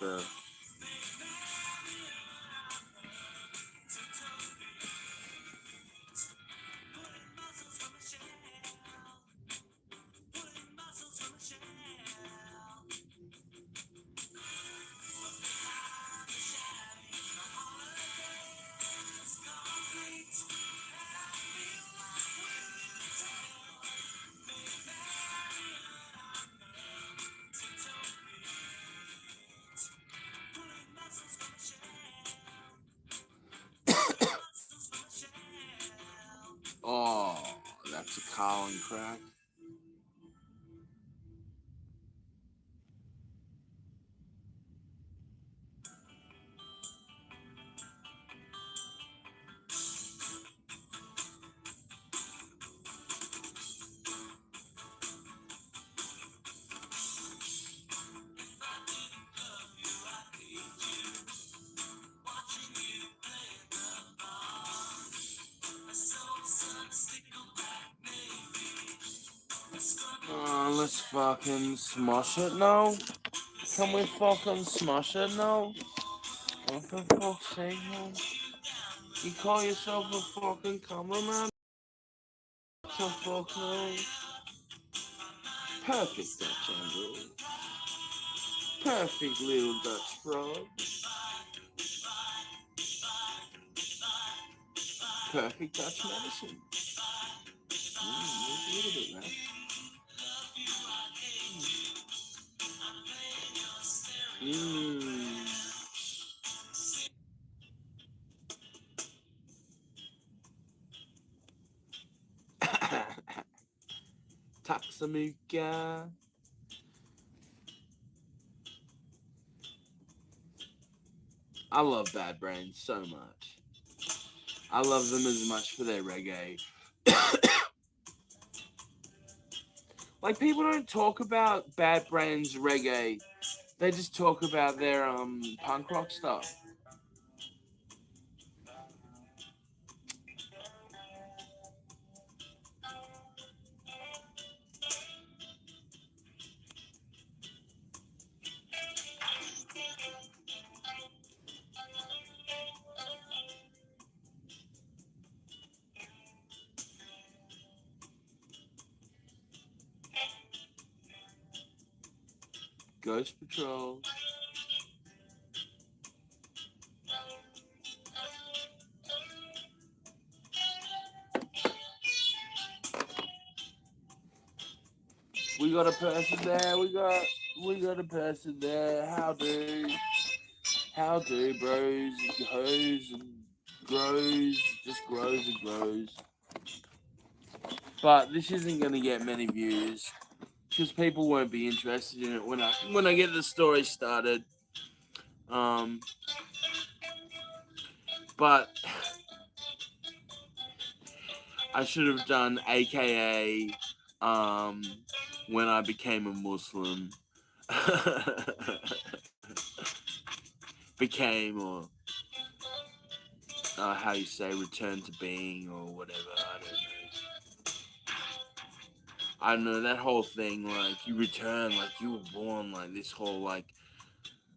the. Oh, that's a Carlin crack. Let's fucking smash it now. Can we fucking smash it now? Oh, for fuck's sake, man. You call yourself a fucking cameraman? So fuck no. Perfect Dutch Andrew. Perfect little Dutch frog. Perfect Dutch medicine. There's a little bit left. Taksamuka. I love Bad Brains so much. I love them as much for their reggae. Like, people don't talk about Bad Brains reggae. They just talk about their punk rock stuff. Ghost Patrol. We got a person there. We got a person there. How do, bros? It goes and grows, just grows and grows. But this isn't gonna get many views because people won't be interested in it when I get the story started. But I should have done AKA when I became a Muslim. Became, or how you say, return to being, or whatever. I don't know, that whole thing, like, you return, like, you were born, like, this whole, like,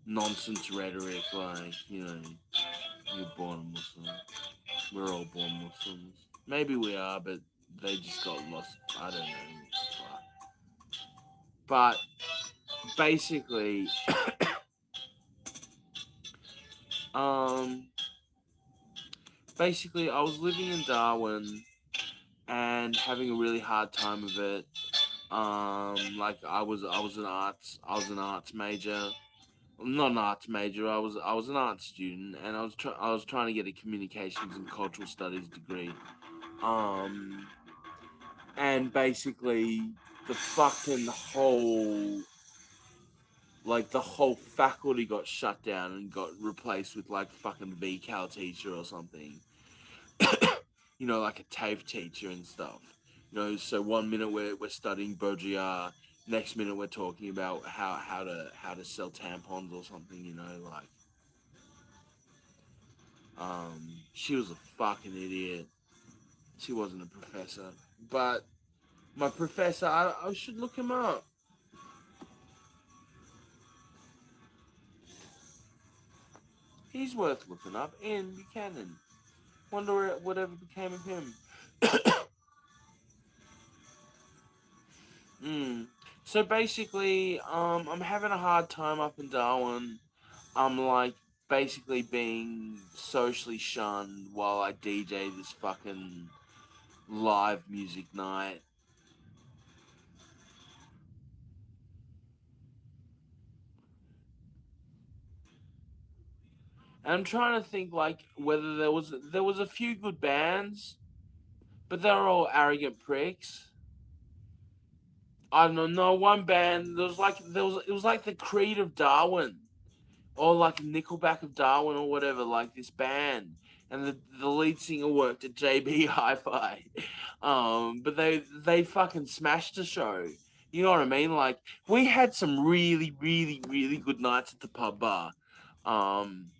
nonsense rhetoric, like, you know, you're born a Muslim. We're all born Muslims. Maybe we are, but they just got lost. I don't know. But basically, basically, I was living in Darwin and having a really hard time of it. Like, I was an arts major. Not an arts major. I was an art student, and I was trying to get a communications and cultural studies degree. And basically the fucking whole, like, the whole faculty got shut down and got replaced with, like, fucking VCal teacher or something. You know, like a TAFE teacher and stuff. You know, so one minute we're studying Baudrillard, next minute we're talking about how to sell tampons or something. You know, like, she was a fucking idiot. She wasn't a professor, but my professor, I should look him up. He's worth looking up. Ian Buchanan. Wonder whatever became of him. So basically, I'm having a hard time up in Darwin. I'm like basically being socially shunned while I DJ this fucking live music night. And I'm trying to think like whether there was a few good bands, but they were all arrogant pricks. I don't know. No, one band it was like the Creed of Darwin, or like Nickelback of Darwin, or whatever. Like this band, and the lead singer worked at JB Hi-Fi, but they fucking smashed the show. You know what I mean? Like we had some really really really good nights at the pub bar. Um,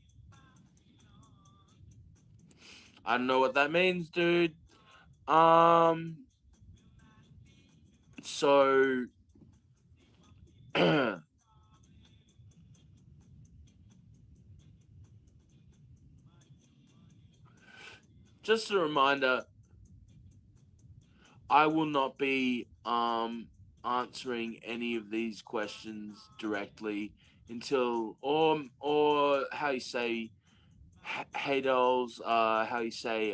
I don't know what that means, dude. Um, so just a reminder, I will not be answering any of these questions directly until or how you say hey dolls, how you say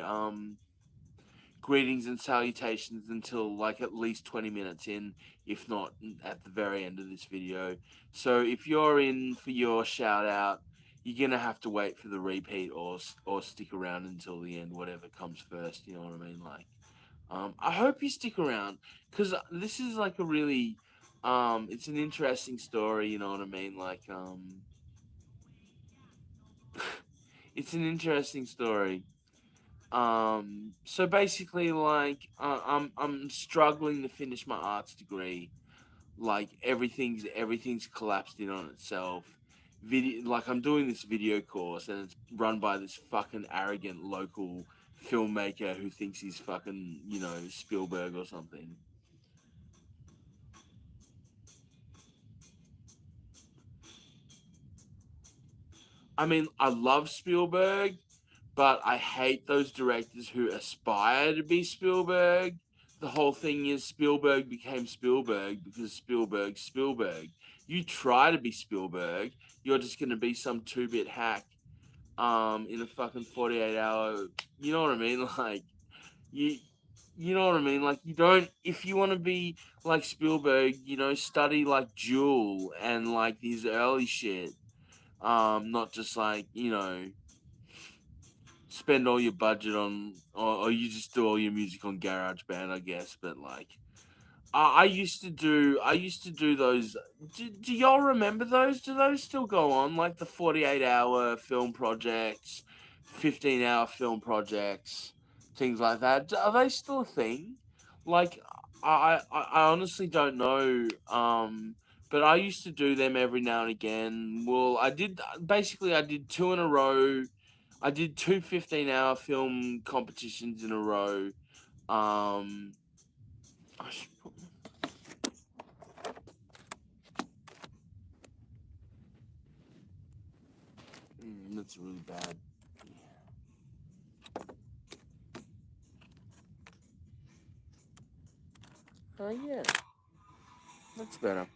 greetings and salutations until like at least 20 minutes in, if not at the very end of this video. So if you're in for your shout out, you're gonna have to wait for the repeat or stick around until the end, whatever comes first. You know what I mean? Like, I hope you stick around because this is like a really, it's an interesting story. You know what I mean? Like, it's an interesting story. So basically, like, I'm struggling to finish my arts degree. Like everything's collapsed in on itself. Video, like I'm doing this video course and it's run by this fucking arrogant local filmmaker who thinks he's fucking, you know, Spielberg or something. I mean, I love Spielberg, but I hate those directors who aspire to be Spielberg. The whole thing is Spielberg became Spielberg because Spielberg. You try to be Spielberg, you're just gonna be some 2-bit hack in a fucking 48-hour, you know what I mean? Like you you know what I mean? Like you don't, if you want to be like Spielberg, you know, study like Jewel and like these early shit. Not just like, you know, spend all your budget on, or you just do all your music on GarageBand, I guess. But like, I used to do those. Do y'all remember those? Do those still go on? Like the 48-hour film projects, 15-hour film projects, things like that. Are they still a thing? Like, I honestly don't know. But I used to do them every now and again. Well, I did two in a row. I did two 15-hour film competitions in a row. Um, I should put that's really bad. Oh, yeah. That's better.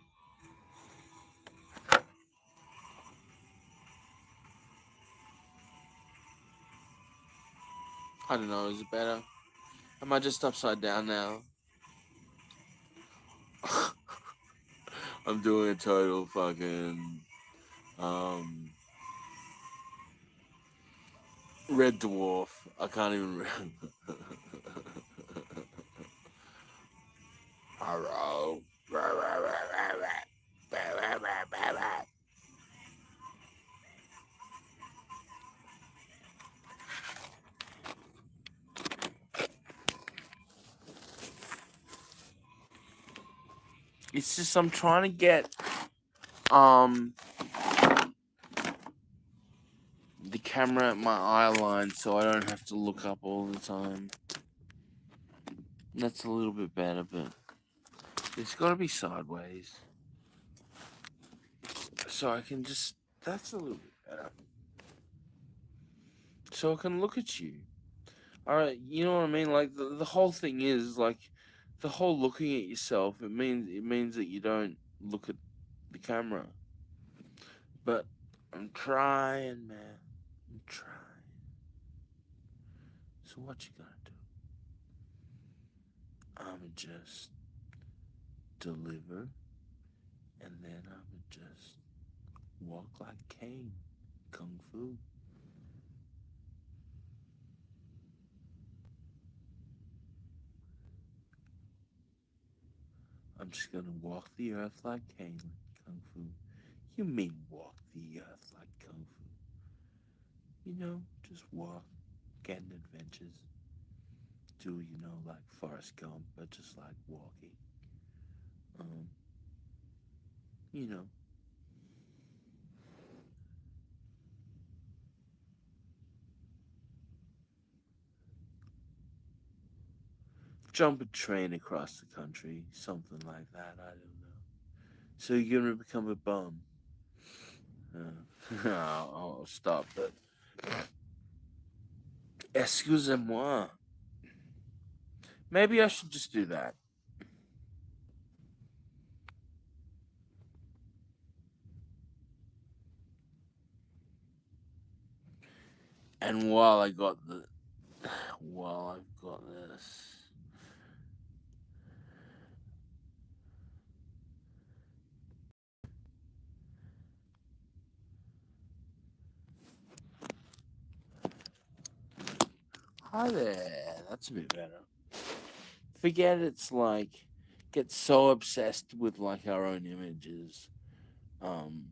I don't know. Is it better? Am I just upside down now? I'm doing a total fucking um Red Dwarf. I can't even remember. Hello. It's just I'm trying to get um the camera at my eye line so I don't have to look up all the time. That's a little bit better, but it's got to be sideways so I can just. That's a little bit better. so I can look at you. All right, you know what I mean? Like the whole thing is like the whole looking at yourself. It means that you don't look at the camera. But I'm trying, man. I'm trying. So what you gonna do? I'ma just deliver, and then I'ma just walk like Kane, kung fu. I'm just gonna walk the earth like Kane, kung fu. You mean walk the earth like kung fu? Just walk, getting adventures. Do like Forrest Gump, but just like walking. Um, you know, jump a train across the country, something like that. I don't know. So you're gonna become a bum. I'll stop, but excusez-moi. Maybe I should just do that. And while I've got this, hi there. That's a bit better. Forget it's like get so obsessed with like our own images, um,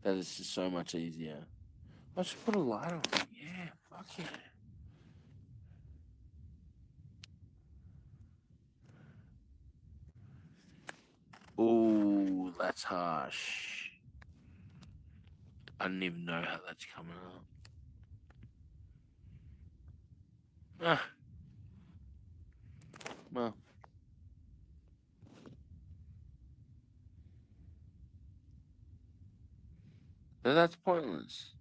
that it's just so much easier. I should put a light on. Yeah, fuck yeah. Ooh, that's harsh. I don't even know how that's coming up. Ah, well, then that's pointless.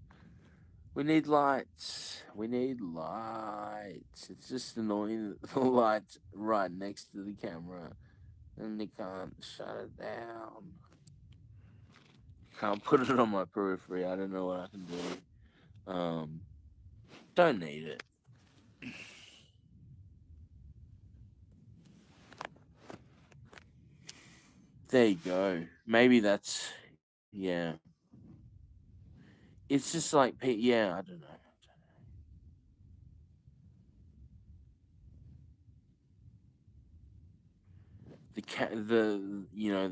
We need lights. We need lights. It's just annoying that the light's right next to the camera and you can't shut it down. Can't put it on my periphery. I don't know what I can do. Don't need it. There you go. Maybe that's yeah. It's just like yeah. I don't know. The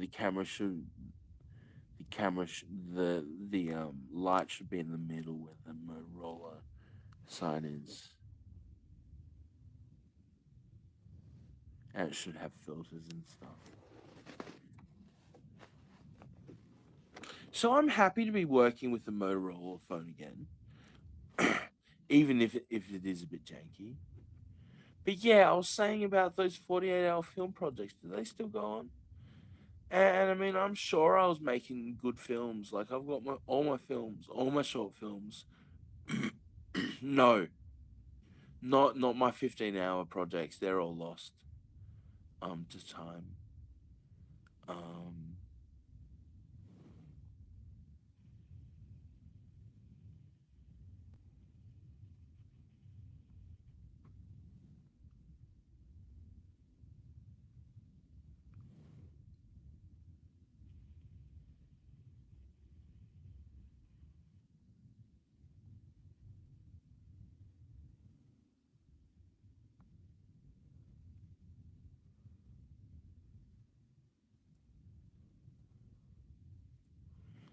camera should the camera sh- the light should be in the middle where the Motorola sign is, and it should have filters and stuff. So I'm happy to be working with the Motorola phone again, even if it is a bit janky. But yeah, I was saying about those 48-hour film projects. Do they still go on? And I mean, I'm sure I was making good films. Like I've got all my films, all my short films. No, not my 15-hour projects. They're all lost to time. Um,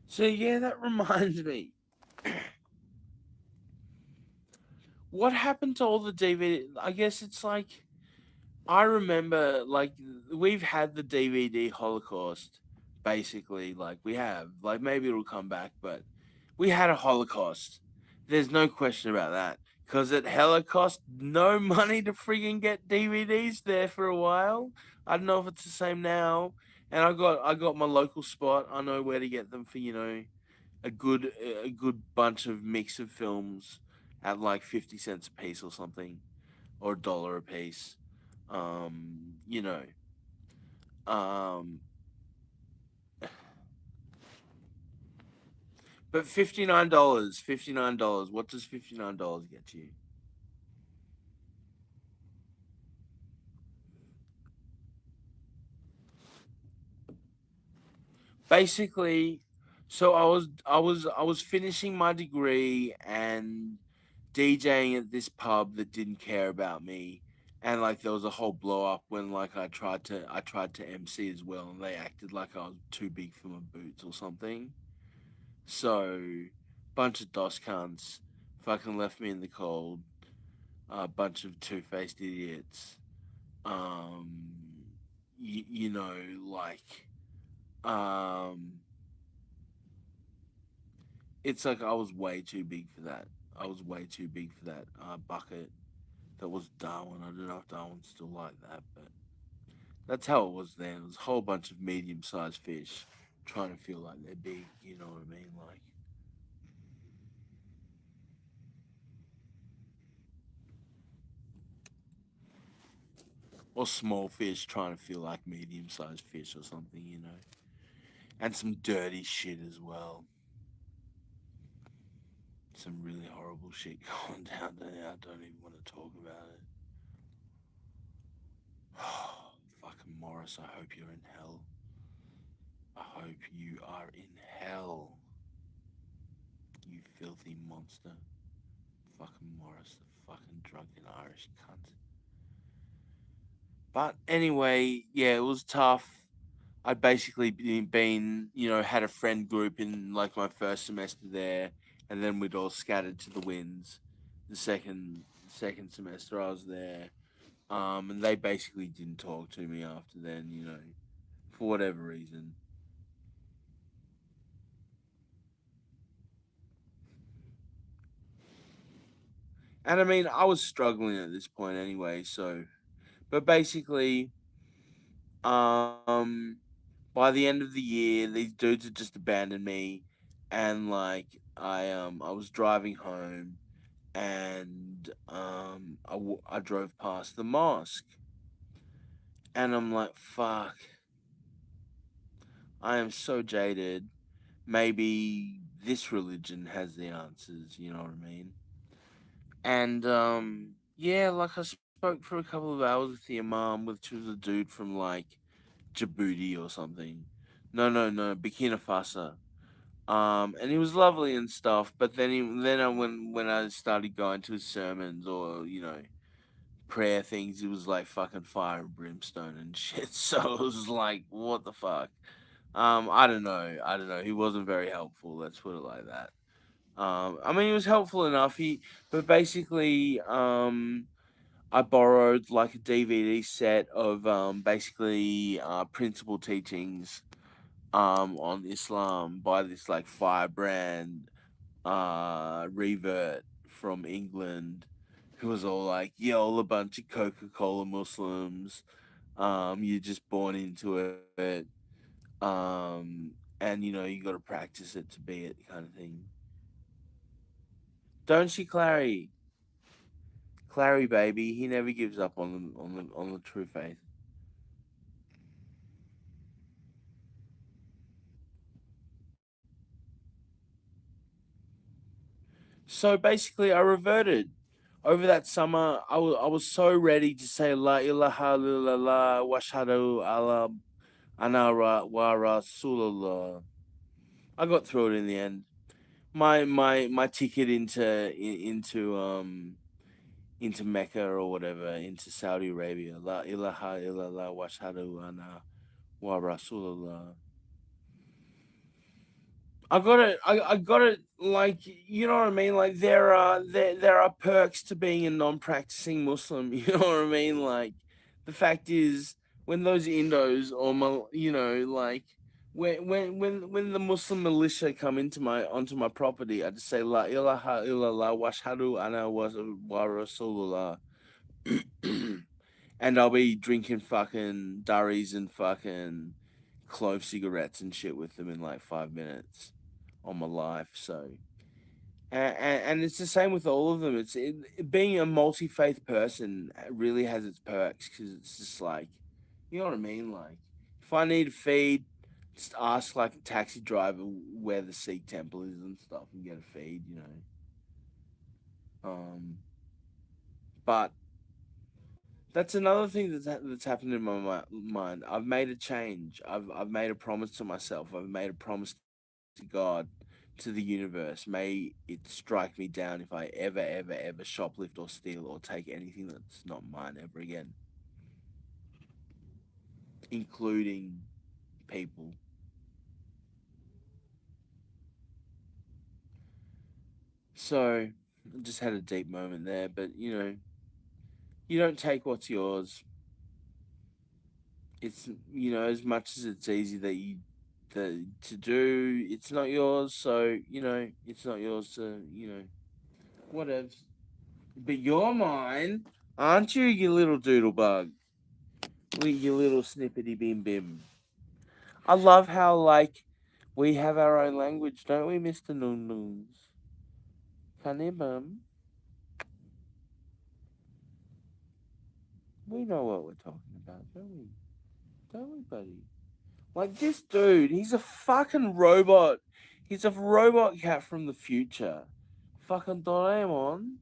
so yeah, that reminds me. What happened to all the DVD? I guess it's like I remember like we've had the DVD Holocaust, basically. Like we have. Like maybe it'll come back, but we had a Holocaust. There's no question about that. Cause it hella cost no money to friggin' get DVDs there for a while. I don't know if it's the same now. And I got my local spot. I know where to get them for a good bunch of mix of films at like 50 cents a piece or something, or a dollar a piece. You know, um, but $59, $59. What does $59 get you? Basically, so I was finishing my degree and DJing at this pub that didn't care about me, and like there was a whole blow up when like I tried to MC as well, and they acted like I was too big for my boots or something. So, bunch of dos cunts fucking left me in the cold. A bunch of two faced idiots. Um, you know, like um it's like I was way too big for that. I was way too big for that bucket. That was Darwin. I don't know if Darwin's still like that, but that's how it was then. It was a whole bunch of medium-sized fish trying to feel like they're big. You know what I mean? Like, or small fish trying to feel like medium-sized fish or something. You know, and some dirty shit as well. Some really horrible shit going down there. I don't even want to talk about it. Fucking Morris, I hope you're in hell. I hope you are in hell, you filthy monster. Fucking Morris, the fucking drunken Irish cunt. But anyway, yeah, it was tough. I'd basically been, had a friend group in like my first semester there, and then we'd all scattered to the winds. The second semester I was there, and they basically didn't talk to me after then, for whatever reason. And I mean, I was struggling at this point anyway, so but basically, um, by the end of the year, these dudes had just abandoned me, and like I was driving home, and I drove past the mosque, and I'm like, fuck, I am so jaded. Maybe this religion has the answers. You know what I mean? And yeah, like I spoke for a couple of hours with the imam, which was a dude from like Djibouti or something. No, no, no, Burkina Faso. And he was lovely and stuff, but when I started going to his sermons or prayer things, it was like fucking fire and brimstone and shit. So it was like, what the fuck? I don't know. I don't know. He wasn't very helpful. Let's put it like that. I mean, he was helpful enough. But basically, I borrowed like a DVD set of basically principal teachings on Islam by this like firebrand revert from England, who was all like, "Yeah, all a bunch of Coca-Cola Muslims. You're just born into it. And you got to practice it to be it, kind of thing." Don't you, Clary? Clary, baby, he never gives up on the true faith. So basically, I reverted. Over that summer, I was so ready to say La ilaha illallah wa shahadu ala wa rasulullah. I got through it in the end. My ticket into Mecca or whatever, into Saudi Arabia. La ilaha illallah wa shahadu ana wa rasulullah. I got it. I got it. Like, you know what I mean. Like there are perks to being a non-practicing Muslim. You know what I mean. Like the fact is, when those Indos or like when the Muslim militia come onto my property, I just say La ilaha illallah washhadu ana wa rasulullah, and I'll be drinking fucking durries and fucking clove cigarettes and shit with them in like 5 minutes on my life. So And it's the same with all of them. Being a multi faith person really has its perks because it's just like, you know what I mean? Like, if I need a feed, just ask like a taxi driver where the Sikh temple is and stuff and get a feed, you know. But that's another thing that's happened in my mind. I've made a change. I've made a promise to myself. I've made a promise to God, to the universe. May it strike me down if I ever shoplift or steal or take anything that's not mine ever again, including people. So I just had a deep moment there, but you don't take what's yours. It's as much as it's easy to do, it's not yours. So it's not yours to whatever. But you're mine, aren't you? You little doodle bug, you little snippety bim bim. I love how like we have our own language, don't we, Mister Noon Noons? Kanibum. We know what we're talking about, don't we? Don't we, buddy? Like this dude, he's a fucking robot. He's a robot cat from the future. Fucking Doraemon.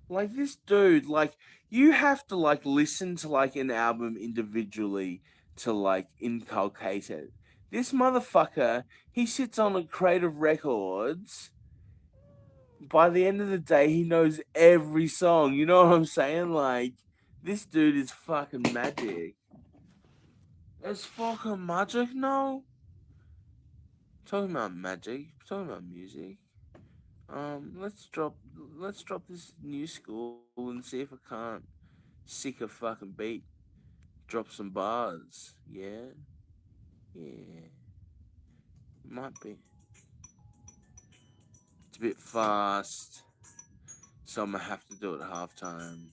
Like this dude, like you have to like listen to like an album individually to like inculcate it. This motherfucker, he sits on a crate of records. By the end of the day, he knows every song. You know what I'm saying? Like this dude is fucking magic. It's fucking magic now. Talking about magic, talking about music. Let's drop this new school and see if I can't sick a fucking beat. Drop some bars. Yeah, yeah. Might be. It's a bit fast, so I'm gonna have to do it at halftime.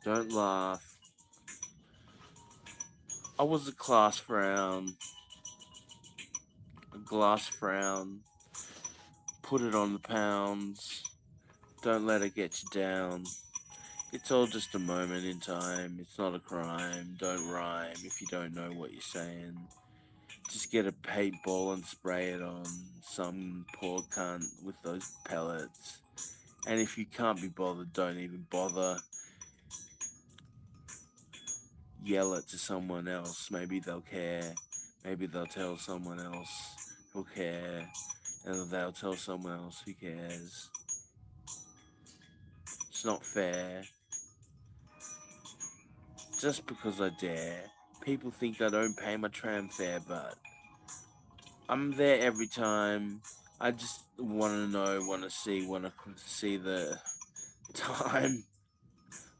Don't laugh. I was a class frown, a glass frown. Put it on the pounds. Don't let it get you down. It's all just a moment in time. It's not a crime. Don't rhyme if you don't know what you're saying. Just get a paintball and spray it on some poor cunt with those pellets. And if you can't be bothered, don't even bother. Yell it to someone else. Maybe they'll care. Maybe they'll tell someone else who'll care. And they'll tell someone else who cares. It's not fair. Just because I dare. People think I don't pay my tram fare, but I'm there every time. I just want to know, want to see the time.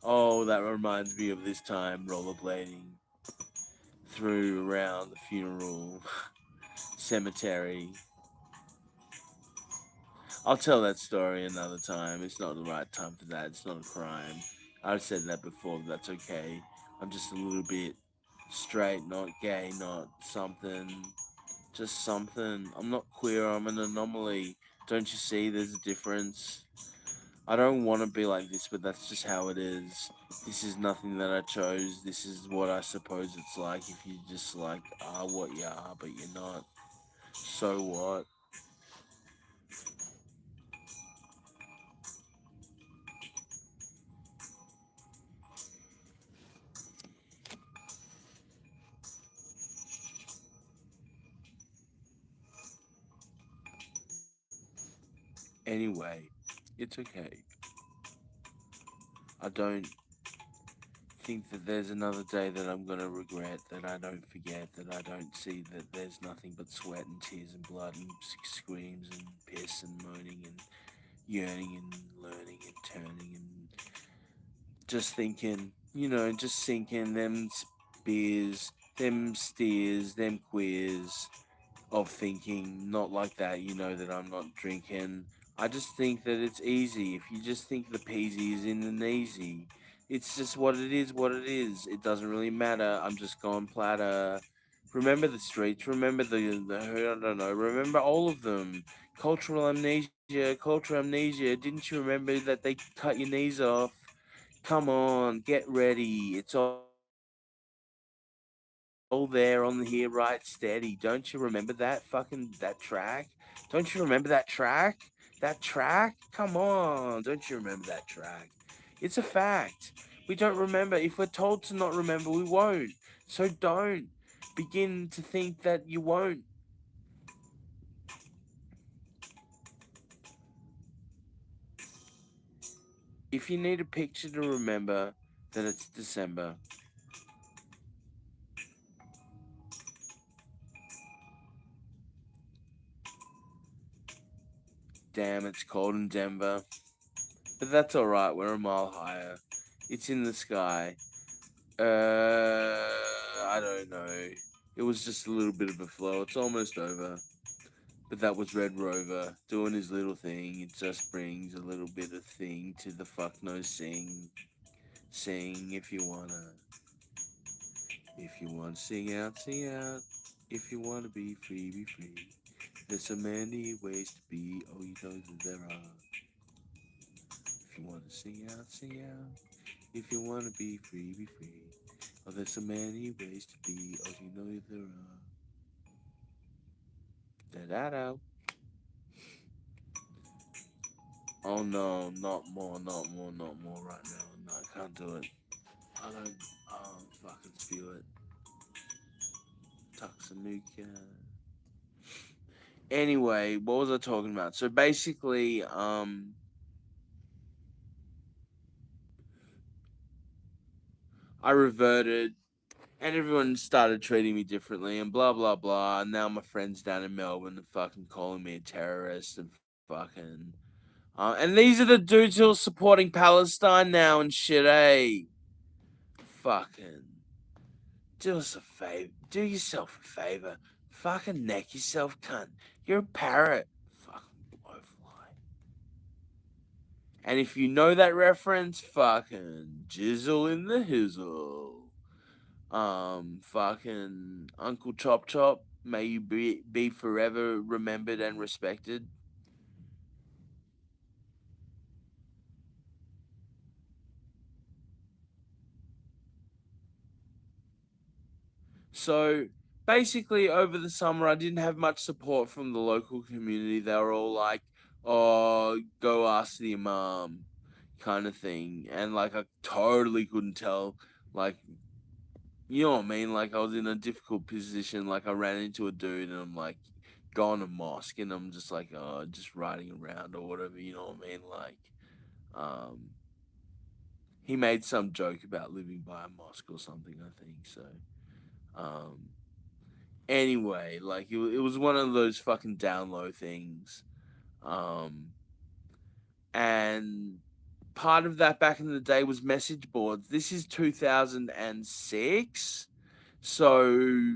Oh, that reminds me of this time rollerblading through around the funeral cemetery. I'll tell that story another time. It's not the right time for that. It's not a crime. I've said that before, but that's okay. I'm just a little bit straight, not gay, not something. Just something. I'm not queer, I'm an anomaly. Don't you see there's a difference? I don't want to be like this, but that's just how it is. This is nothing that I chose. This is what I suppose it's like if you just like are what you are, but you're not. So what? Anyway, it's okay. I don't think that there's another day that I'm gonna regret, that I don't forget, that I don't see that there's nothing but sweat and tears and blood and screams and piss and moaning and yearning and learning and turning and just thinking, just sinking them spears, them steers, them queers of thinking, not like that, that I'm not drinking. I just think that it's easy. If you just think the peasy is in the easy, it's just what it is, what it is. It doesn't really matter. I'm just going platter. Remember the streets. Remember the I don't know. Remember all of them. Cultural amnesia. Cultural amnesia. Didn't you remember that they cut your knees off? Come on, get ready. It's all there on the here right steady. Don't you remember that that track? Don't you remember that track? Come on, don't you remember that track? It's a fact. We don't remember. If we're told to not remember, we won't. So don't begin to think that you won't. If you need a picture to remember that it's December, damn, it's cold in Denver. But that's alright, we're a mile higher. It's in the sky. I don't know. It was just a little bit of a flow. It's almost over. But that was Red Rover doing his little thing. It just brings a little bit of thing to the fuck no sing. Sing if you wanna. If you want, sing out, sing out. If you wanna be free, be free. There's so many ways to be. Oh, you know that there are. If you wanna sing out, sing out. If you wanna be free, be free. Oh, there's so many ways to be. Oh, you know there are. Da da da. Oh no, not more, not more, not more right now. No, I can't do it. I don't. Fucking feel it. Tuxanuka. Anyway, what was I talking about? So basically, I reverted, and everyone started treating me differently, and blah blah blah. And now my friends down in Melbourne are fucking calling me a terrorist and fucking. And these are the dudes who are supporting Palestine now and shit, eh? Fucking. Do us a favor. Do yourself a favor. Fucking neck yourself, cunt. You're a parrot. Fucking blowfly. And if you know that reference, fucking jizzle in the hizzle. Fucking Uncle Chop Chop. May you be forever remembered and respected. So basically, over the summer, I didn't have much support from the local community. They were all like, "Oh, go ask the imam," kind of thing, and like I totally couldn't tell. Like, you know what I mean? Like I was in a difficult position. Like I ran into a dude, and I'm like, going to mosque, and I'm just like, oh, just riding around or whatever. You know what I mean? Like, um, he made some joke about living by a mosque or something. I think so. Um, Anyway, like it was one of those fucking down low things. Um, and part of that back in the day was message boards. This is 2006. So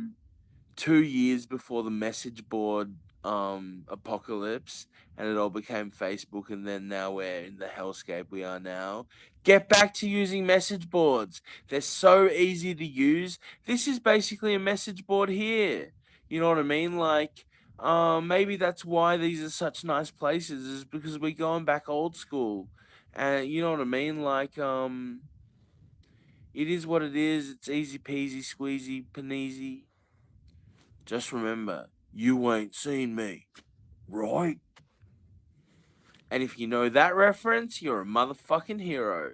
2 years before the message board apocalypse, and it all became Facebook, and then now we're in the hellscape we are now. Get back to using message boards. They're so easy to use. This is basically a message board here. You know what I mean? Like, maybe that's why these are such nice places, is because we're going back old school. And you know what I mean? Like, it is what it is. It's easy peasy, squeezy, paneezy. Just remember, you ain't seen me, right? And if you know that reference, you're a motherfucking hero.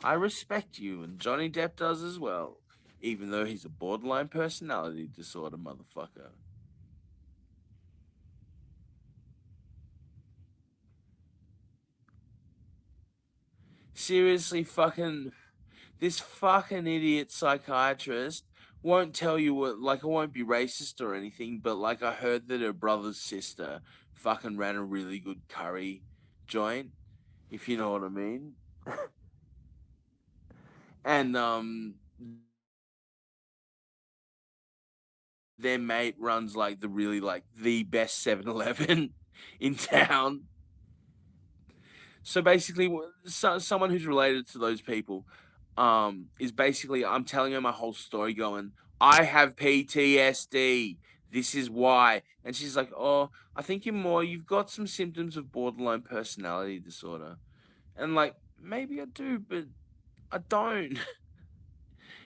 I respect you, and Johnny Depp does as well, even though he's a borderline personality disorder motherfucker. Seriously, fucking, this fucking idiot psychiatrist won't tell you what, like, I won't be racist or anything, but like, I heard that her brother's sister fucking ran a really good curry joint, if you know what I mean. And their mate runs like the really like the best 7-Eleven in town. So basically, someone who's related to those people is basically, I'm telling her my whole story, going, I have PTSD. This is why. And she's like, oh, I think you've got some symptoms of borderline personality disorder. And like, maybe I do, but I don't.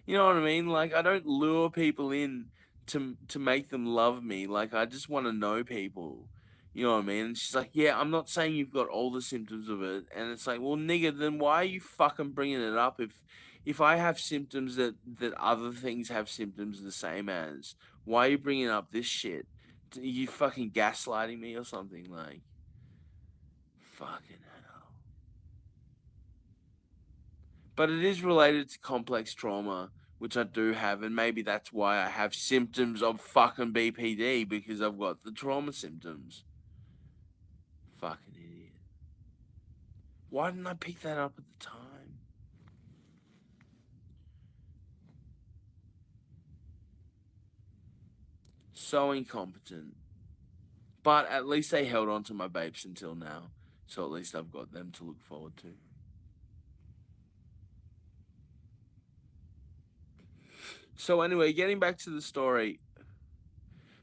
You know what I mean? Like, I don't lure people in to make them love me. Like, I just want to know people. You know what I mean? And she's like, yeah, I'm not saying you've got all the symptoms of it. And it's like, well, nigga, then why are you fucking bringing it up if I have symptoms that other things have symptoms the same as? Why are you bringing up this shit? Are you fucking gaslighting me or something? Like, fucking hell. But it is related to complex trauma, which I do have, and maybe that's why I have symptoms of fucking BPD because I've got the trauma symptoms. Fucking idiot. Why didn't I pick that up at the time? So incompetent. But at least they held on to my babes until now. So at least I've got them to look forward to. So anyway, getting back to the story,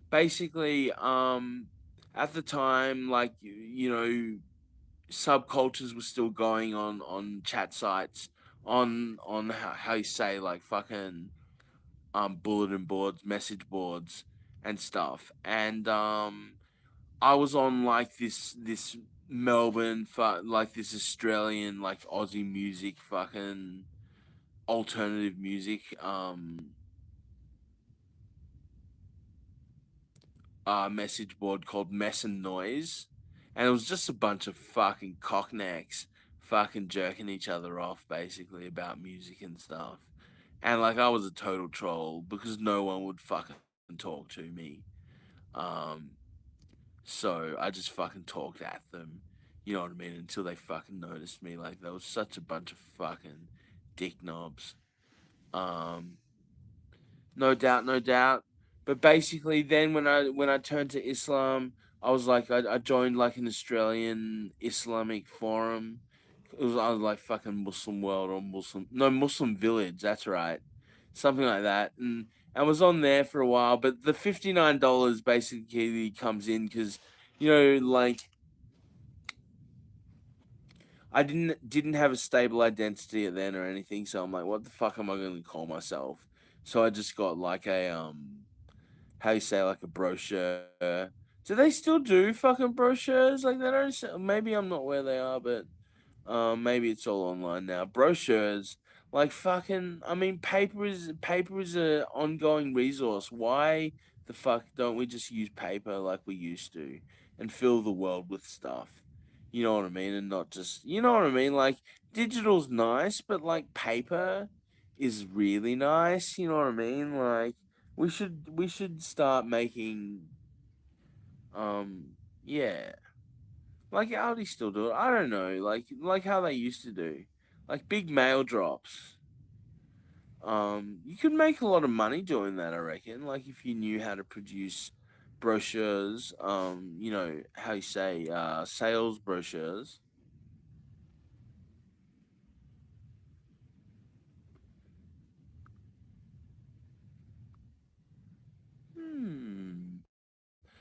basically, at the time, like you know, subcultures were still going on chat sites, on how you say like fucking bulletin boards, message boards, and stuff. And I was on like this Melbourne, like this Australian, like Aussie music, fucking alternative music, message board called Mess and Noise, and it was just a bunch of fucking cocknecks fucking jerking each other off basically about music and stuff. And like I was a total troll because no one would fucking talk to me. Um, so I just fucking talked at them. You know what I mean? Until they fucking noticed me. Like there was such a bunch of fucking dick knobs. Um, No doubt, no doubt. But basically, then when I turned to Islam, I was like, I joined like an Australian Islamic forum. I was like fucking Muslim World or Muslim Village. That's right, something like that. And I was on there for a while. But the $59 basically comes in because, like I didn't have a stable identity then or anything. So I'm like, what the fuck am I going to call myself? So I just got like a how you say like a brochure. Do they still do fucking brochures? Like they don't. Maybe I'm not where they are, but maybe it's all online now. Brochures, like fucking. I mean, paper is a ongoing resource. Why the fuck don't we just use paper like we used to and fill the world with stuff? You know what I mean, and not just you know what I mean. Like digital's nice, but like paper is really nice. You know what I mean? Like we should start making um yeah, like Audi still do it. I don't know, like how they used to do, like big mail drops. You could make a lot of money doing that, I reckon. Like if you knew how to produce brochures, how you say, sales brochures. Hmm.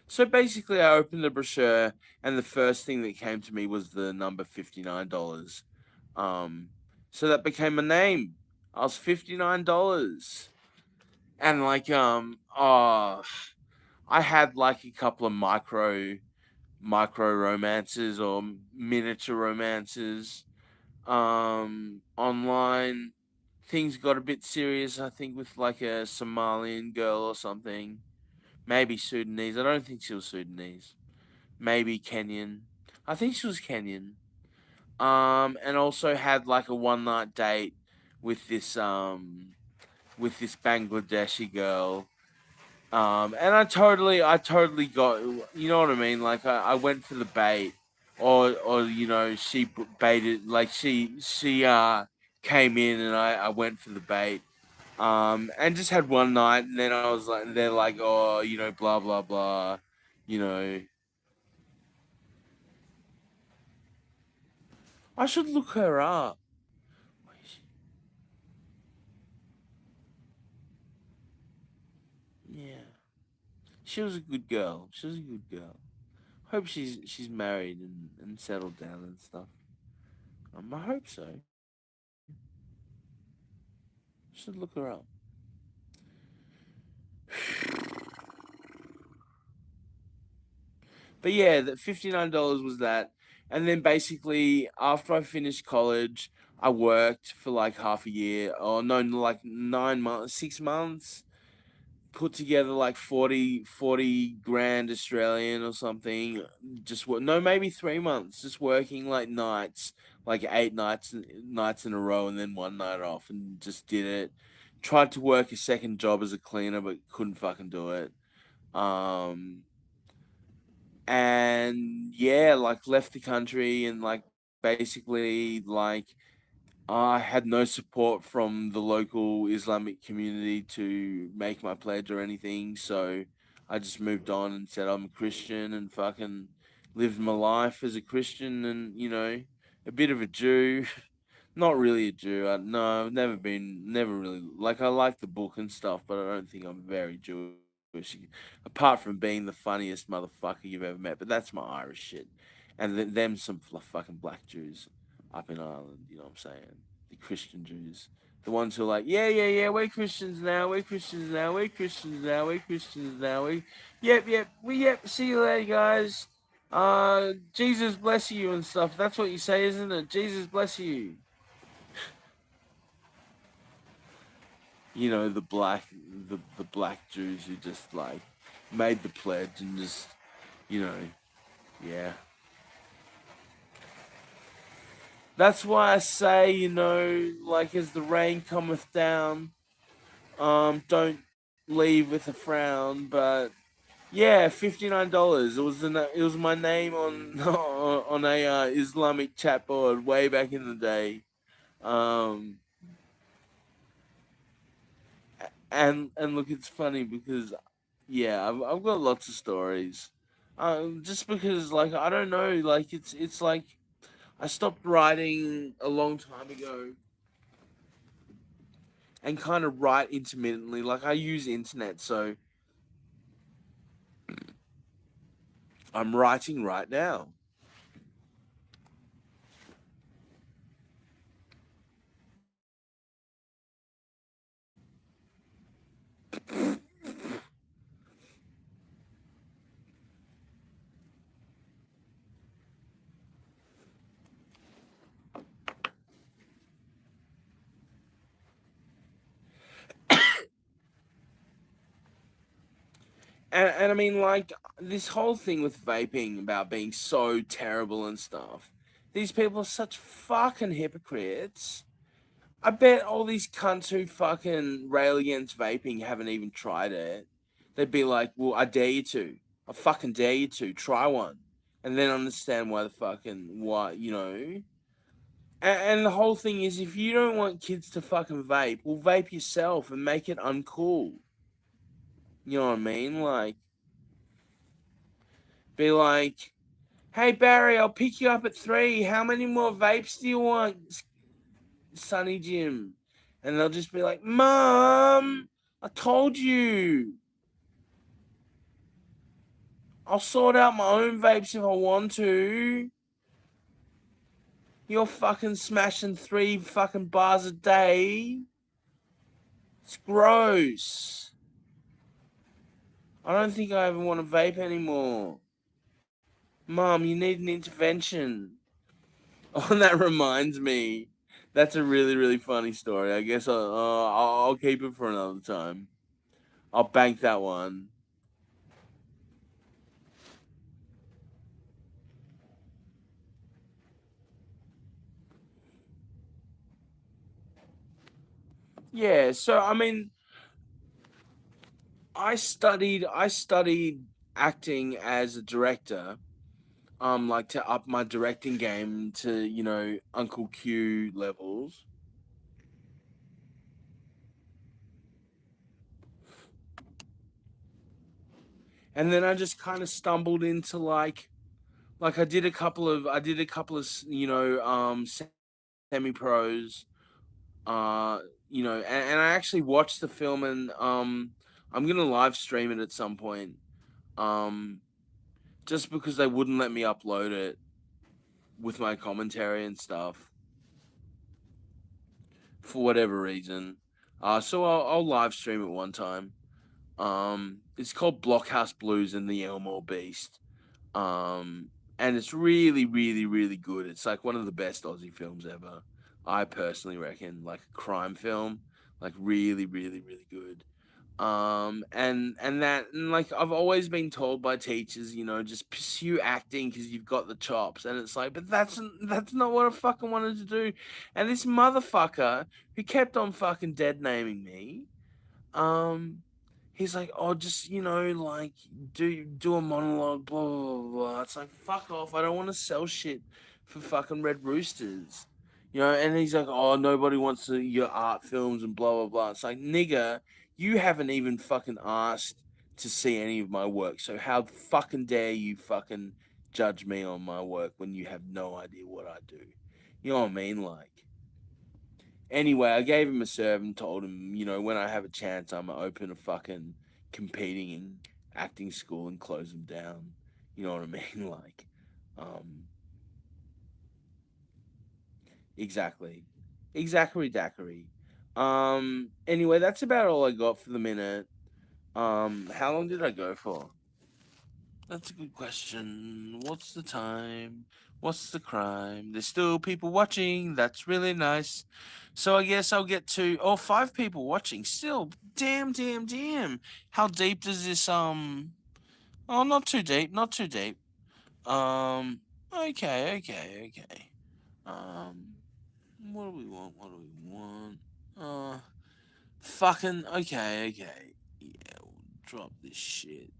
So basically, I opened the brochure, and the first thing that came to me was the number $59. Um, so that became my name. I was $59, and like I had like a couple of micro romances or miniature romances. Online, things got a bit serious. I think with like a Somalian girl or something, maybe Sudanese. I don't think she was Sudanese. Maybe Kenyan. I think she was Kenyan. And also had like a one night date with this Bangladeshi girl. And I totally got, you know what I mean? Like I went for the bait, or she baited, like she came in and I went for the bait. And just had one night, and then I was like, they're like, oh, blah blah blah, you know. I should look her up. She was a good girl. She was a good girl. Hope she's married and settled down and stuff. I hope so. Should look her up. But yeah, that $59 was that. And then basically after I finished college, I worked for like half a year, or no, like 9 months, 6 months, put together like 40 grand Australian or something. Just no, maybe 3 months, just working like nights, like 8 nights in a row, and then one night off, and just did it. Tried to work a second job as a cleaner, but couldn't fucking do it. Um, and yeah, like left the country, and like basically like I had no support from the local Islamic community to make my pledge or anything, so I just moved on and said I'm a Christian and fucking lived my life as a Christian, and a bit of a Jew. Not really a Jew. No, I've never been, never really. Like, I like the book and stuff, but I don't think I'm very Jewish. Apart from being the funniest motherfucker you've ever met, but that's my Irish shit. And them some fucking black Jews up in Ireland, you know what I'm saying? The Christian Jews. The ones who are like, yeah, yeah, yeah, we're Christians now, we're Christians now, we're Christians now, we're Christians now. Yep, see you later, guys. Jesus bless you and stuff. That's what you say, isn't it? Jesus bless you. The black Jews who just like made the pledge and just you know yeah. That's why I say, like as the rain cometh down, don't leave with a frown. But yeah, $59. It was my name on on a Islamic chat board way back in the day. Um, and look, it's funny because yeah, I've got lots of stories. Just because like I don't know, like it's like I stopped writing a long time ago and kind of write intermittently. Like I use internet, so I'm writing right now. And I mean, like, this whole thing with vaping about being so terrible and stuff, these people are such fucking hypocrites. I bet all these cunts who fucking rail against vaping haven't even tried it. They'd be like, well, I dare you to. I fucking dare you to. Try one. And then understand why. And the whole thing is, if you don't want kids to fucking vape, well, vape yourself and make it uncool. You know what I mean? Like, be like, hey, Barry, I'll pick you up at 3. How many more vapes do you want, Sonny Jim? And they'll just be like, Mom, I told you. I'll sort out my own vapes if I want to. You're fucking smashing 3 fucking bars a day. It's gross. I don't think I ever want to vape anymore. Mom, you need an intervention. Oh, that reminds me. That's a really, really funny story. I guess I'll keep it for another time. I'll bank that one. Yeah, so I mean, I studied acting as a director, like to up my directing game to, Uncle Q levels. And then I just kind of stumbled into like I did a couple of semi pros, and I actually watched the film, and I'm gonna live stream it at some point. Just because they wouldn't let me upload it with my commentary and stuff for whatever reason. So I'll live stream it one time. It's called Blockhouse Blues and the Elmore Beast. And it's really, really, really good. It's like one of the best Aussie films ever. I personally reckon, like a crime film, like really, really, really good. And like I've always been told by teachers, just pursue acting because you've got the chops, and it's like, but that's not what I fucking wanted to do. And this motherfucker who kept on fucking dead naming me, um, he's like, oh, just like do a monologue, blah blah blah blah. It's like, fuck off. I don't want to sell shit for fucking Red Roosters, And he's like, oh, nobody wants your art films and blah blah blah. It's like, nigga, you haven't even fucking asked to see any of my work. So how fucking dare you fucking judge me on my work when you have no idea what I do? You know what I mean? Like. Anyway, I gave him a serve and told him, when I have a chance, I'm gonna open a fucking competing in acting school and close them down. You know what I mean? Like, um, exactly, exactly, daiquiri. Anyway, that's about all I got for the minute. How long did I go for? That's a good question. What's the time? What's the crime? There's still people watching. That's really nice. So I guess I'll get to 5 people watching. Still, damn, damn, damn. How deep does this Oh, not too deep, not too deep. Okay, okay, okay. Um, what do we want? What do we want? Fucking okay, okay. Yeah, we'll drop this shit.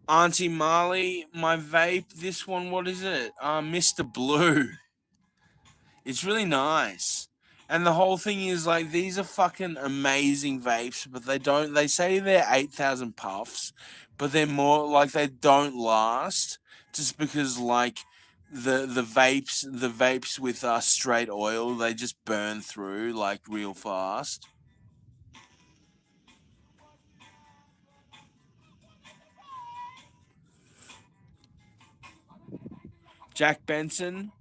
Auntie Marley, my vape, this one, what is it? Mr. Blue. It's really nice. And the whole thing is like these are fucking amazing vapes, but they say they're 8,000 puffs, but they're more like they don't last just because like the vapes with straight oil, they just burn through like real fast. Jack Benson.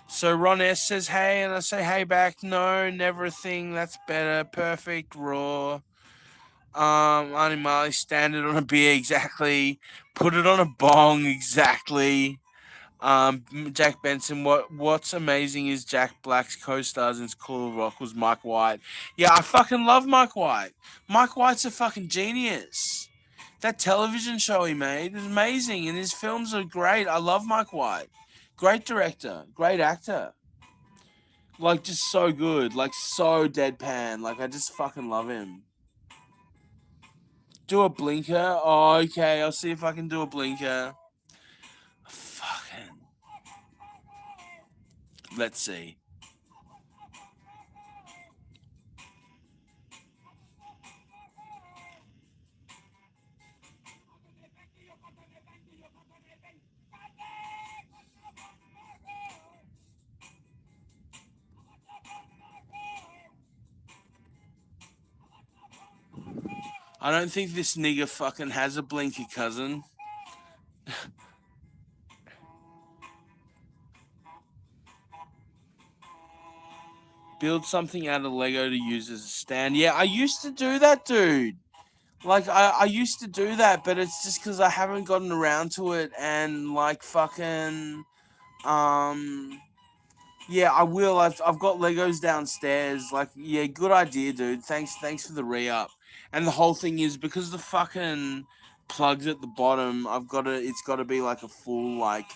So Ron S says hey, and I say hey back. No, never a thing. That's better. Perfect. Raw. Animali standard on a beer exactly. Put it on a bong exactly. Jack Benson. What's amazing is Jack Black's co-stars in School of Rock was Mike White. Yeah, I fucking love Mike White. Mike White's a fucking genius. That television show he made is amazing, and his films are great. I love Mike White. Great director, great actor. Like just so good, like so deadpan. Like I just fucking love him. Do a blinker. Oh, okay. I'll see if I can do a blinker. Fucking. Let's see. I don't think this nigga fucking has a blinker, cousin. Build something out of Lego to use as a stand. Yeah, I used to do that, dude. Like, I used to do that, but it's just because I haven't gotten around to it and, like, fucking. Um. Yeah, I will. I've got Legos downstairs. Like, yeah, good idea, dude. Thanks for the re-up. And the whole thing is because the fucking plugs at the bottom, it's gotta be like a full like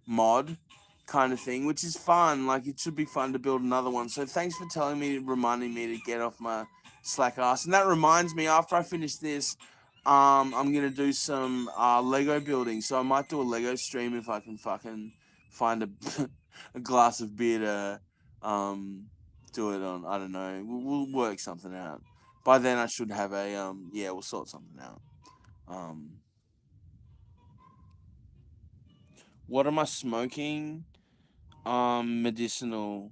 mod kind of thing, which is fun. Like it should be fun to build another one. So thanks for reminding me to get off my slack ass. And that reminds me, after I finish this, I'm gonna do some Lego building. So I might do a Lego stream if I can fucking find a a glass of beer Do it on, I don't know. We'll work something out. By then I should have a yeah, we'll sort something out. What am I smoking? Medicinal.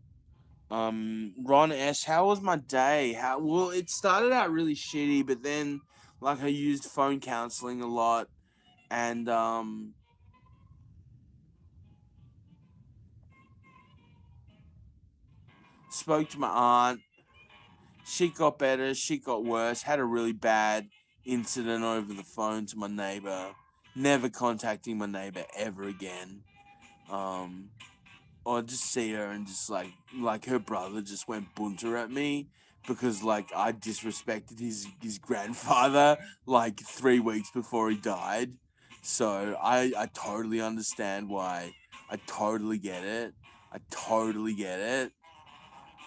Ron S, how was my day? Well, it started out really shitty, but then like I used phone counseling a lot and spoke to my aunt. Shit got better, shit got worse. Had a really bad incident over the phone to my neighbor. Never contacting my neighbor ever again. Um, or just see her and just like her brother just went bunter at me because like I disrespected his grandfather like 3 weeks before he died. So I totally understand why. I totally get it. I totally get it.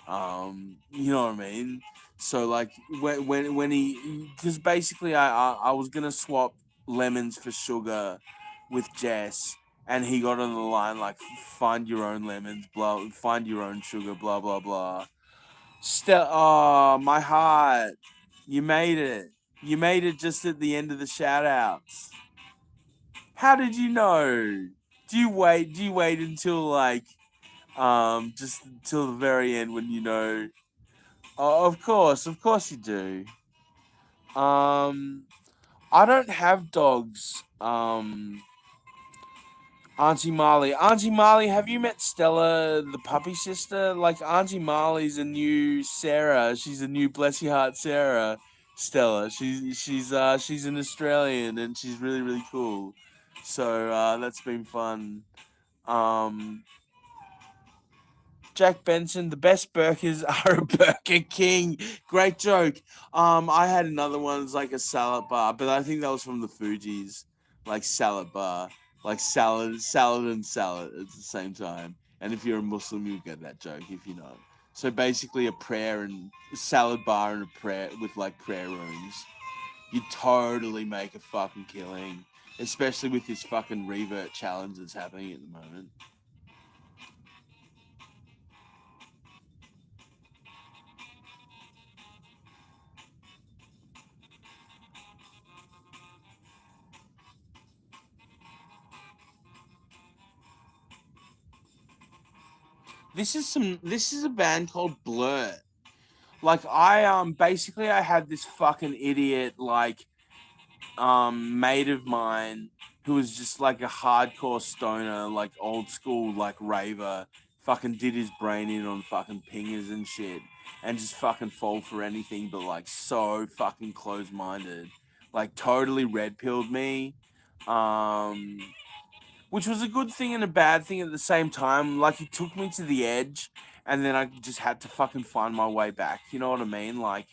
You know what I mean? So like when he, because basically I was gonna swap lemons for sugar with Jess, and he got on the line like find your own lemons, blah, find your own sugar, blah blah blah. Oh, my heart, you made it. You made it just at the end of the shout outs. How did you know? Do you wait until like just till the very end when you know? Oh, of course you do. Um, I don't have dogs. Auntie Marley, have you met Stella, the puppy sister? Like Auntie Marley's a new Sarah. She's a new bless your heart Sarah. Stella. She's an Australian and she's really really cool. So that's been fun. Um, Jack Benson, the best burgers are a Burger King. Great joke. I had another one, it's like a salad bar, but I think that was from the Fugees. Like salad bar. Like salad and salad at the same time. And if you're a Muslim, you'll get that joke if you're not. So basically a prayer and salad bar and a prayer with like prayer rooms. You totally make a fucking killing. Especially with this fucking revert challenge that's happening at the moment. This is a band called Blur. Like basically I had this fucking idiot like mate of mine who was just like a hardcore stoner, like old school like raver, fucking did his brain in on fucking pingers and shit and just fucking fall for anything but like so fucking close minded. Like totally red pilled me. Um which was a good thing and a bad thing at the same time. Like he took me to the edge, and then I just had to fucking find my way back. You know what I mean? Like,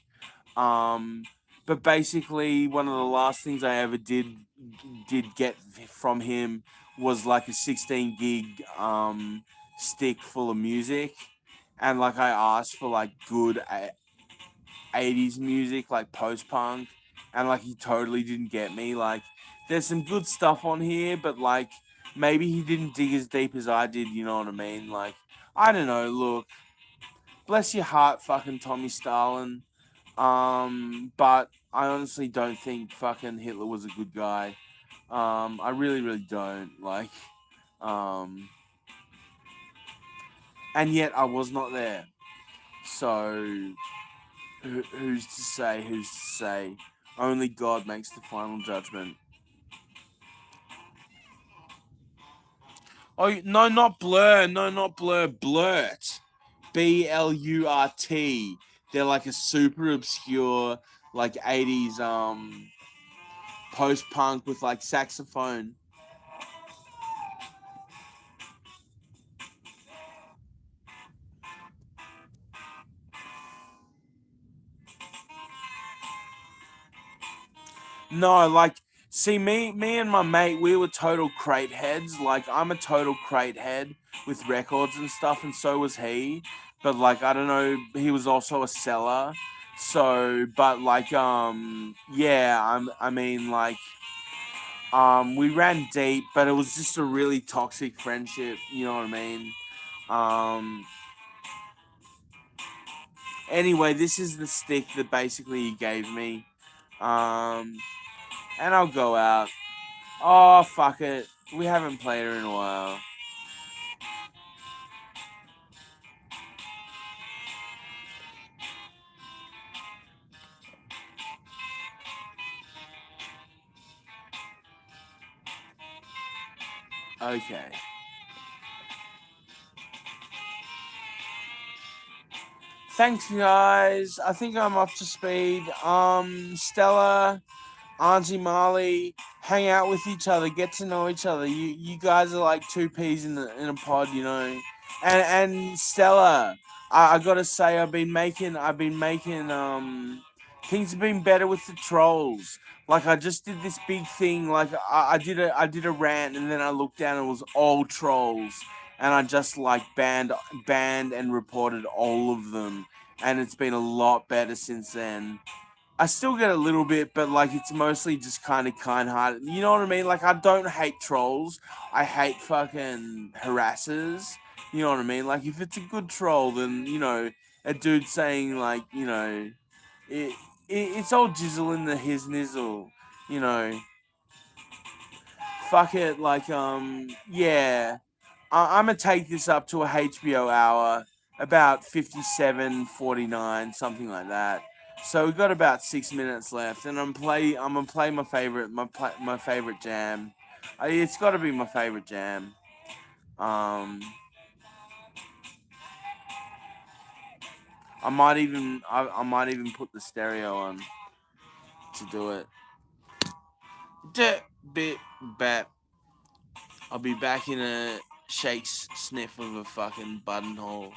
um, but basically, one of the last things I ever did get from him was like a 16 gig stick full of music, and like I asked for like good 80s music, like post punk, and like he totally didn't get me. Like, there's some good stuff on here, but like maybe he didn't dig as deep as I did, you know what I mean? Like, I don't know, look, bless your heart, fucking Tommy Stalin. But I honestly don't think fucking Hitler was a good guy. I really, really don't. Like, um, and yet I was not there. So who's to say? Who's to say? Only God makes the final judgment. Oh no, not Blur. No, not Blur. Blurt. Blurt. They're like a super obscure, like 80s post punk with like saxophone. No, like, see, me and my mate, we were total crate heads. Like, I'm a total crate head with records and stuff, and so was he. But like, I don't know, he was also a seller. So, but like, yeah, I mean, like, we ran deep, but it was just a really toxic friendship. You know what I mean? Um, Anyway, this is the stick that basically he gave me. And I'll go out. Oh, fuck it. We haven't played her in a while. Okay. Thanks, guys. I think I'm up to speed. Stella, Auntie Marley, hang out with each other, get to know each other. You guys are like two peas in a pod, you know. And Stella, I gotta say I've been making things have been better with the trolls. Like I just did this big thing, like I did a rant and then I looked down and it was all trolls. And I just like banned and reported all of them. And it's been a lot better since then. I still get a little bit, but like it's mostly just kind of kind-hearted. You know what I mean? Like I don't hate trolls. I hate fucking harassers. You know what I mean? Like if it's a good troll, then you know a dude saying like it, it's all jizzle in the his nizzle. You know, fuck it. Like yeah. I'm gonna take this up to a HBO hour, about 57:49, something like that. So we've got about 6 minutes left, and I'm gonna play my favorite jam. It's got to be my favorite jam. Um, I might even put the stereo on to do it. Bit bat. I'll be back in a shake's sniff of a fucking buttonhole.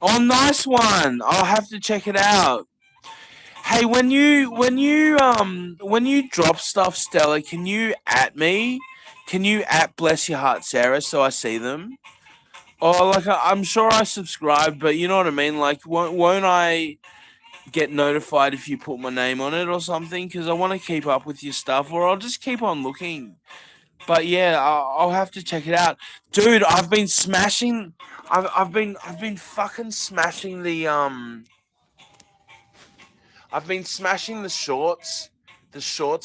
Oh, nice one! I'll have to check it out. Hey, when you drop stuff, Stella, can you at me? Can you at bless your heart, Sarah, so I see them? Or like I'm sure I subscribed, but you know what I mean. Like, won't I get notified if you put my name on it or something? Because I want to keep up with your stuff, or I'll just keep on looking. But yeah, I'll have to check it out, dude. I've been smashing. I've been fucking smashing the. I've been smashing the shorts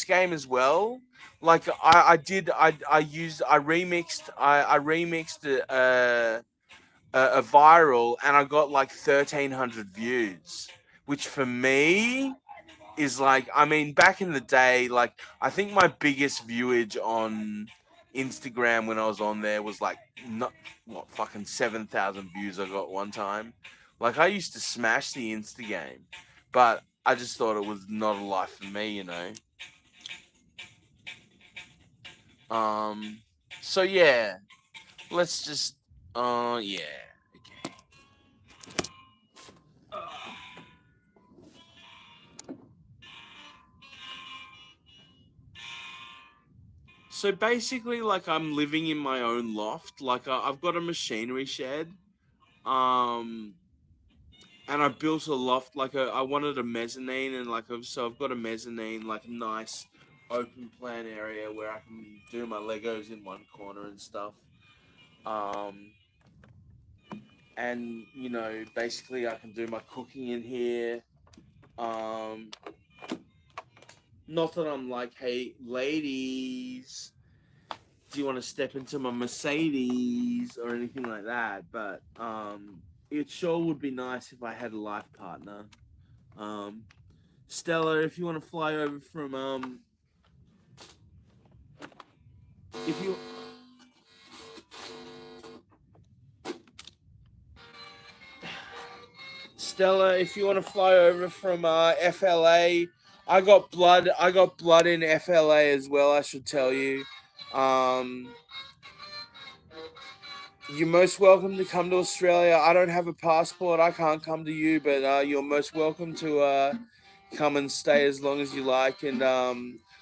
game as well. Like I did, I used, I remixed a viral, and I got like 1,300 views, which for me is like, I mean, back in the day, like I think my biggest viewage on Instagram when I was on there was like not what fucking 7,000 views I got one time. Like I used to smash the Insta game, but I just thought it was not a life for me, you know. Um, so yeah, let's just, yeah, okay. So basically, like I'm living in my own loft. Like I've got a machinery shed. Um, and I built a loft. I wanted a mezzanine, and so I've got a mezzanine, like a nice open plan area where I can do my Legos in one corner and stuff. Um, and you know, basically, I can do my cooking in here. Um, not that I'm like, hey, ladies, do you want to step into my Mercedes or anything like that? But it sure would be nice if I had a life partner. Um, Stella, if you want to fly over from if you Stella, if you want to fly over from FLA, I got blood in FLA as well. I should tell you. Um, you're most welcome to come to Australia. I don't have a passport. I can't come to you, but you're most welcome to come and stay as long as you like. And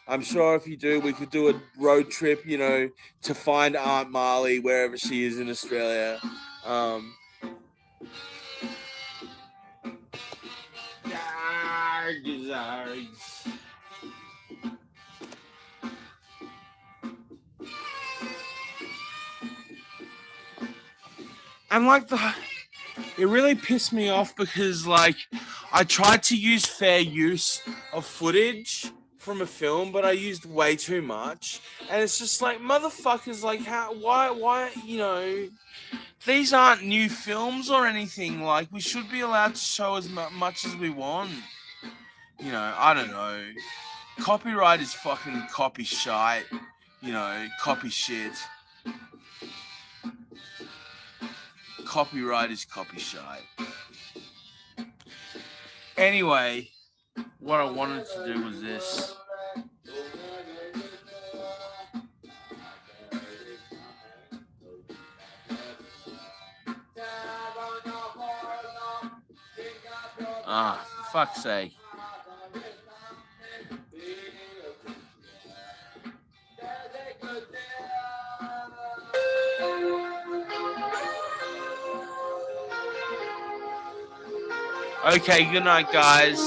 I'm sure if you do, we could do a road trip, you know, to find Aunt Marley wherever she is in Australia. Um, And like it really pissed me off because like I tried to use fair use of footage from a film, but I used way too much, and it's just like motherfuckers, like why these aren't new films or anything. Like we should be allowed to show as much as we want. I don't know. Copyright is fucking copy shite. Copy shit. Copyright is copy shite. Anyway, what I wanted to do was this. For fuck's sake. Okay, good night, guys.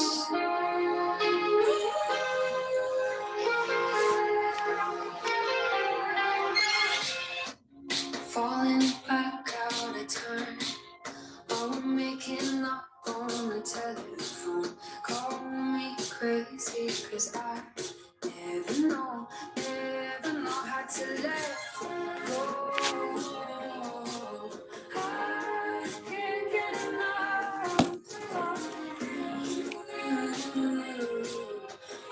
Falling back out of time. Oh, making up on the telephone. Call me crazy, 'cause I never know how to let go. I can't get enough of you.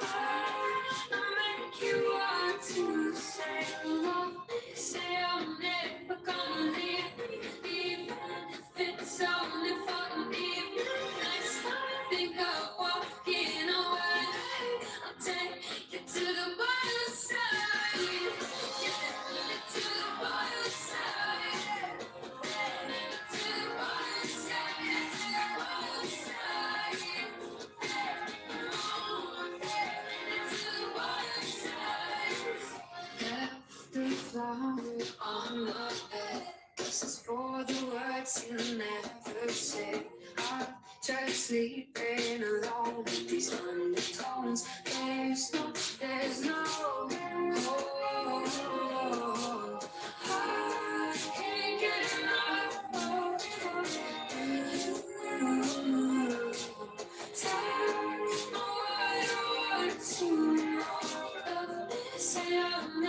I make you want to say I'm never gonna leave, even if it's only for an evening. Next time I think of walking away, I'll take you to the wild side. Yeah, to the wild side. To the wild side. To the wild side. To the wild side. Left the flower on the bed. This is for the words you never said. I tried sleeping alone with these undertones. There's no I can't get enough of you.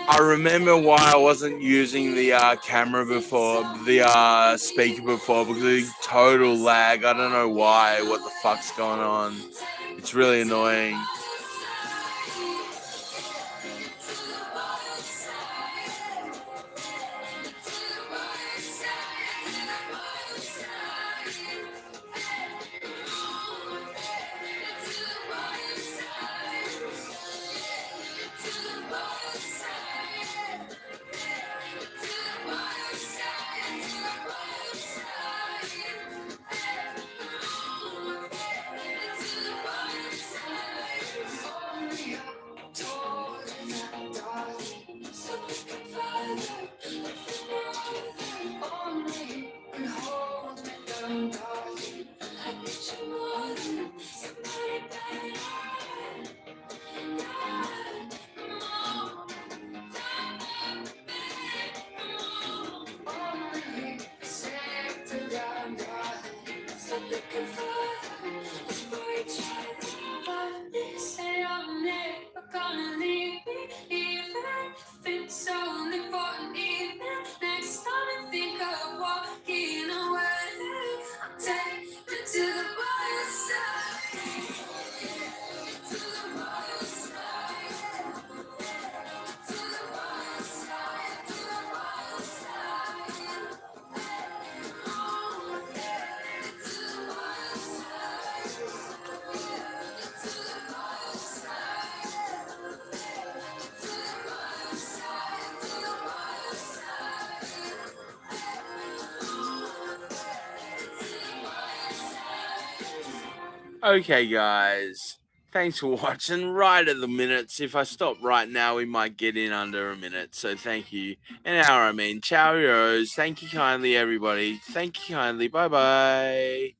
I remember why I wasn't using the camera before, the speaker before, because of total lag. I don't know why, what the fuck's going on. It's really annoying. Okay, guys. Thanks for watching. Right at the minutes. If I stop right now, we might get in under a minute. So thank you. An hour, I mean. Ciao, Rose. Thank you kindly, everybody. Thank you kindly. Bye-bye.